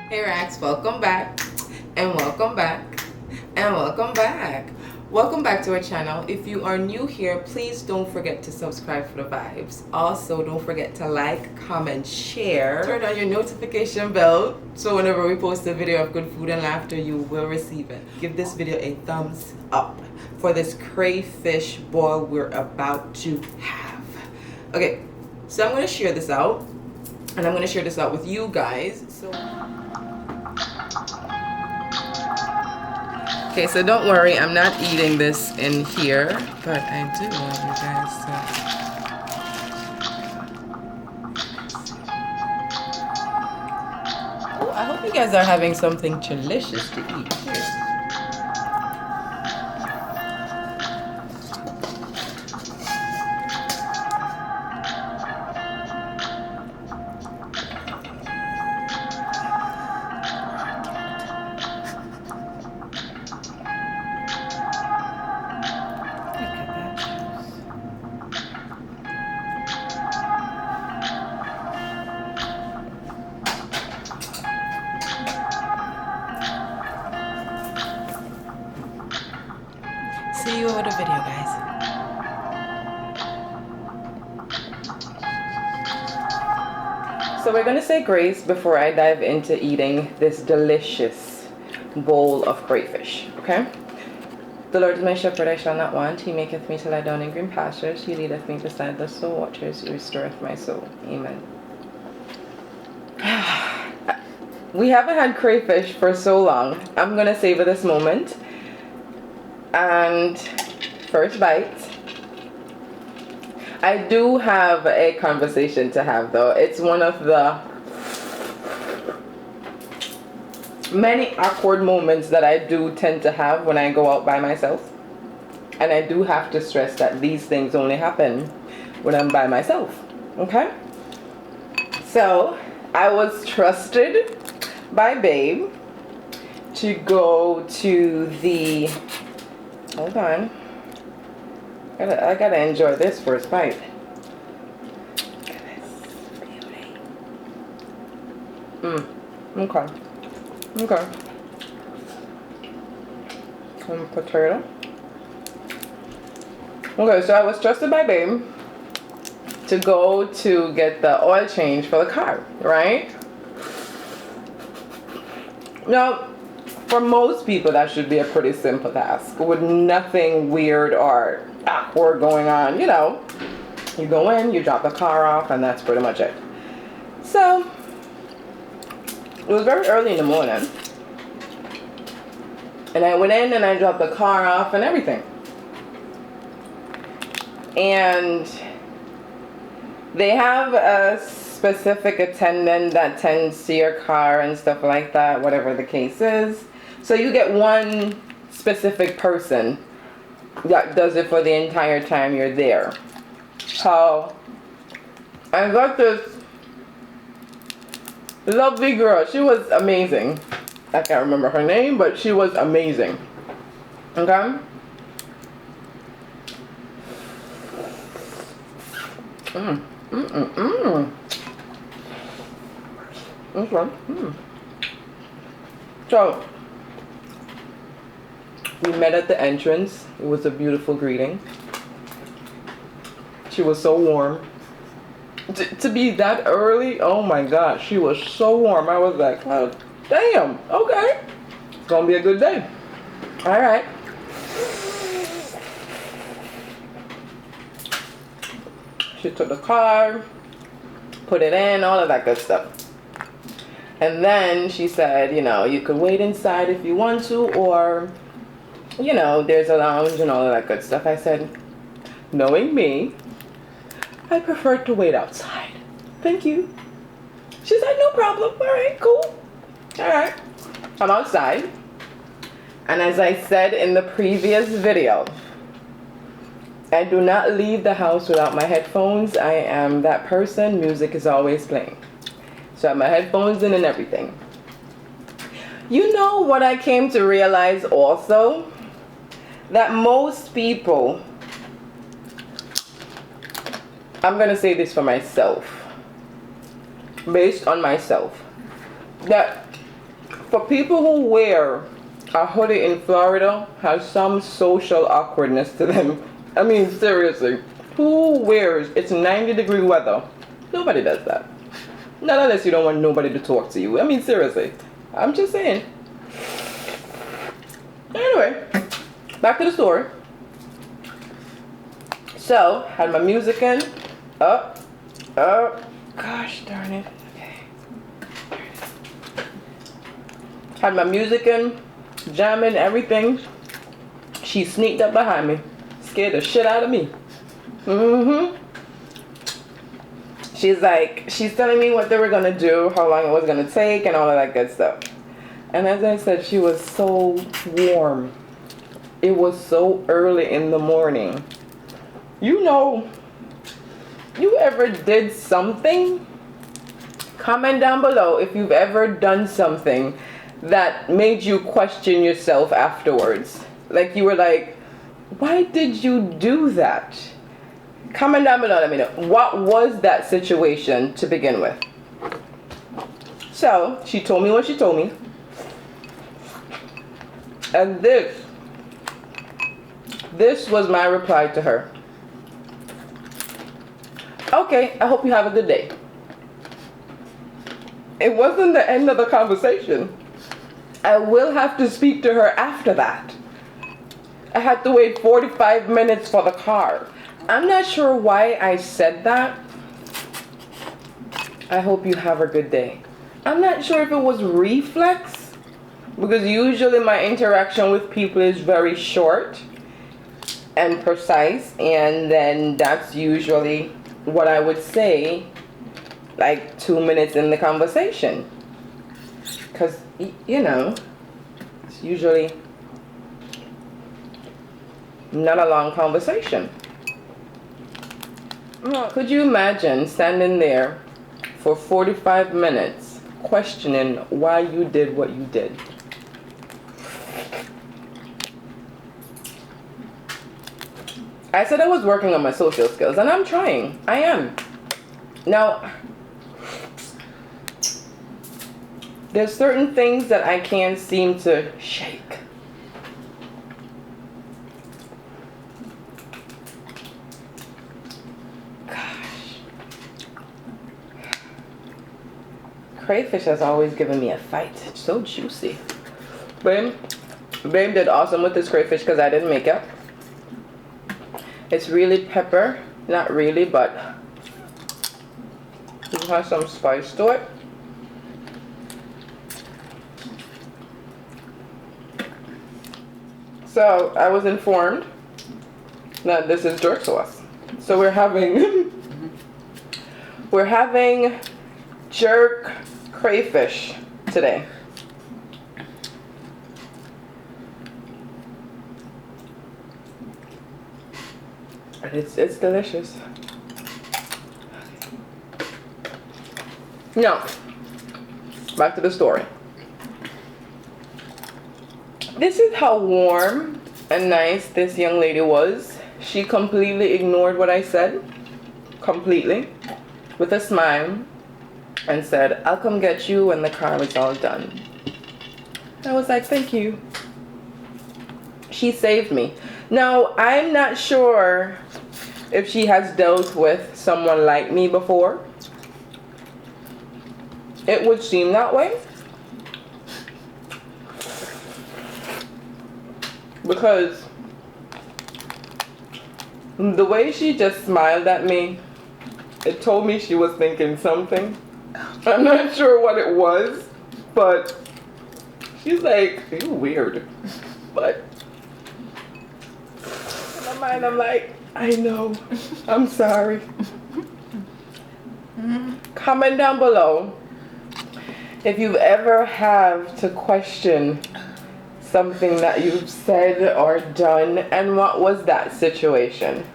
Hey Rax, welcome back and welcome back and welcome back. Welcome back to our channel. If you are new here, please don't forget to subscribe for the vibes. Also, don't forget to like, comment, share. Turn on your notification bell so whenever we post a video of good food and laughter, you will receive it. Give this video a thumbs up for this crayfish boil we're about to have. Okay, so I'm going to share this out. And I'm going to share this out with you guys. Okay, so don't worry, I'm not eating this in here, but I do want you guys to... Oh, I hope you guys are having something delicious to eat. Here. See you over the video, guys. So we're gonna say grace before I dive into eating this delicious bowl of crayfish, okay? The Lord is my shepherd, I shall not want. He maketh me to lie down in green pastures. He leadeth me beside the still waters. He restoreth my soul. Amen. We haven't had crayfish for so long. I'm gonna savor this moment. And first bite. I do have a conversation to have though. It's one of the many awkward moments that I do tend to have when I go out by myself. And I do have to stress that these things only happen when I'm by myself. Okay? So I was trusted by Babe to go to the... Hold on. I gotta enjoy this first bite. Look at this beauty. Okay. Okay. Some potato. Okay, so I was trusted by Babe to go to get the oil change for the car, right? Now, for most people, that should be a pretty simple task with nothing weird or awkward going on. You know, you go in, you drop the car off, and that's pretty much it. So, it was very early in the morning. And I went in and I dropped the car off and everything. And they have a specific attendant that tends to your car and stuff like that, whatever the case is. So you get one specific person that does it for the entire time you're there. So I got this lovely girl. She was amazing. I can't remember her name, but she was amazing. Okay? Okay. So we met at the entrance. It was a beautiful greeting. She was so warm. To be that early, oh my gosh, she was so warm. I was like, oh, damn, okay. It's gonna be a good day. All right. She took the car, put it in, all of that good stuff. And then she said, you know, you could wait inside if you want to, or, you know, there's a lounge and all of that good stuff. I said, knowing me, I prefer to wait outside. Thank you. She said, no problem. All right, cool. All right. I'm outside. And as I said in the previous video, I do not leave the house without my headphones. I am that person. Music is always playing. So I have my headphones in and everything. You know what I came to realize also? That most people, I'm going to say this for myself, based on myself, that For people who wear a hoodie in Florida, has some social awkwardness to them. I mean, seriously. Who wears, it's 90-degree weather. Nobody does that. Not unless you don't want nobody to talk to you. I mean, seriously. I'm just saying. Anyway, back to the story. So, had my music in. Up. Gosh darn it. Okay. Had my music in, jamming, everything. She sneaked up behind me. Scared the shit out of me. She's telling me what they were gonna do, how long it was gonna take, and all of that good stuff. And as I said, she was so warm. It was so early in the morning. You know, you ever did something? Comment down below if you've ever done something that made you question yourself afterwards. Like you were like, why did you do that? Comment down below, let me know. What was that situation to begin with? So, she told me what she told me. And this was my reply to her. Okay, I hope you have a good day. It wasn't the end of the conversation. I will have to speak to her after that. I had to wait 45 minutes for the car. I'm not sure why I said that. I hope you have a good day. I'm not sure if it was reflex, because usually my interaction with people is very short and precise, and then that's usually what I would say like 2 minutes in the conversation, because you know, it's usually not a long conversation. Could you imagine standing there for 45 minutes questioning why you did what you did? I said I was working on my social skills, and I'm trying. I am. Now, there's certain things that I can't seem to shake. Crayfish has always given me a fight. It's so juicy. Babe did awesome with this crayfish because I didn't make it. It's really pepper. Not really, but it has some spice to it. So I was informed that this is jerk sauce. So we're having jerk crayfish today. And it's delicious. Now, back to the story. This is how warm and nice this young lady was. She completely ignored what I said. Completely. With a smile. And said, I'll come get you when the car is all done. I was like, thank you. She saved me. Now, I'm not sure if she has dealt with someone like me before. It would seem that way. Because the way she just smiled at me, it told me she was thinking something. I'm not sure what it was, but she's like, you're weird. But in my mind, I'm like, I know. I'm sorry. Comment down below if you've ever had to question something that you've said or done, and what was that situation.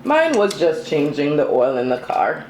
Mine was just changing the oil in the car.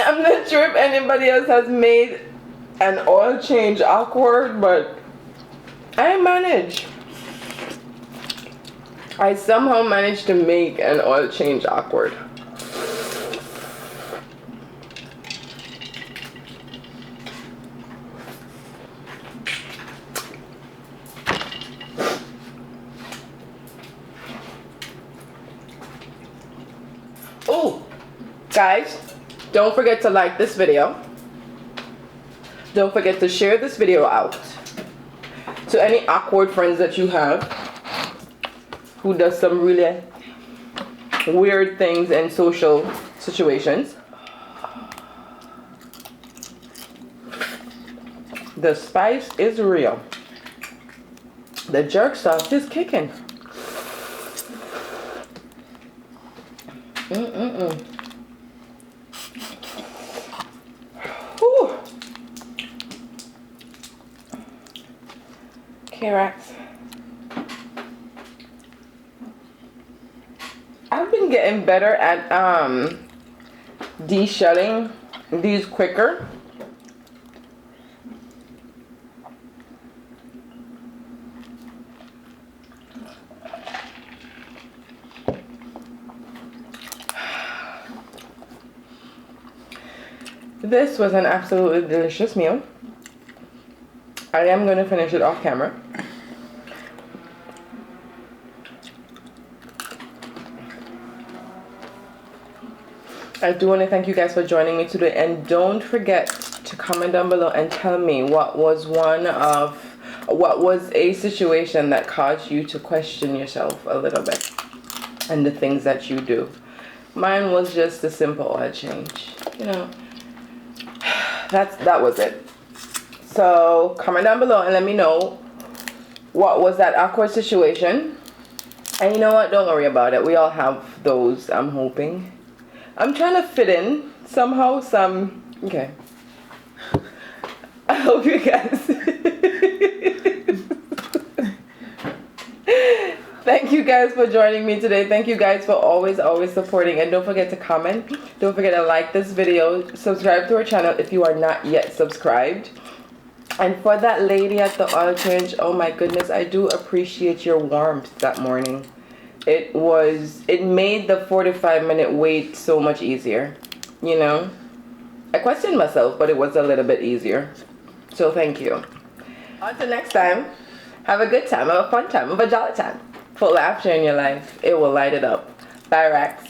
I'm not sure if anybody else has made an oil change awkward, but I managed. I somehow managed to make an oil change awkward. Guys, don't forget to like this video. Don't forget to share this video out to any awkward friends that you have who does some really weird things in social situations. The spice is real. The jerk sauce is kicking. Whew. K-Rex. I've been getting better at de-shelling these quicker. This was an absolutely delicious meal. I am going to finish it off camera. I do want to thank you guys for joining me today, and don't forget to comment down below and tell me what was a situation that caused you to question yourself a little bit and the things that you do. Mine was just a simple oil change, you know. That was it. So comment down below and let me know what was that awkward situation. And you know what, don't worry about it, we all have those. I'm hoping I'm trying to fit in somehow okay. I hope you guys thank you guys for joining me today. Thank you guys for always supporting, and don't forget to comment. Don't forget to like this video, subscribe to our channel if you are not yet subscribed. And for that lady at the oil change, oh my goodness, I do appreciate your warmth that morning. It made the 45-minute wait so much easier, you know. I questioned myself, but it was a little bit easier. So thank you. Until next time, have a good time, have a fun time, have a jolly time. Put laughter in your life. It will light it up. Bye, Rex.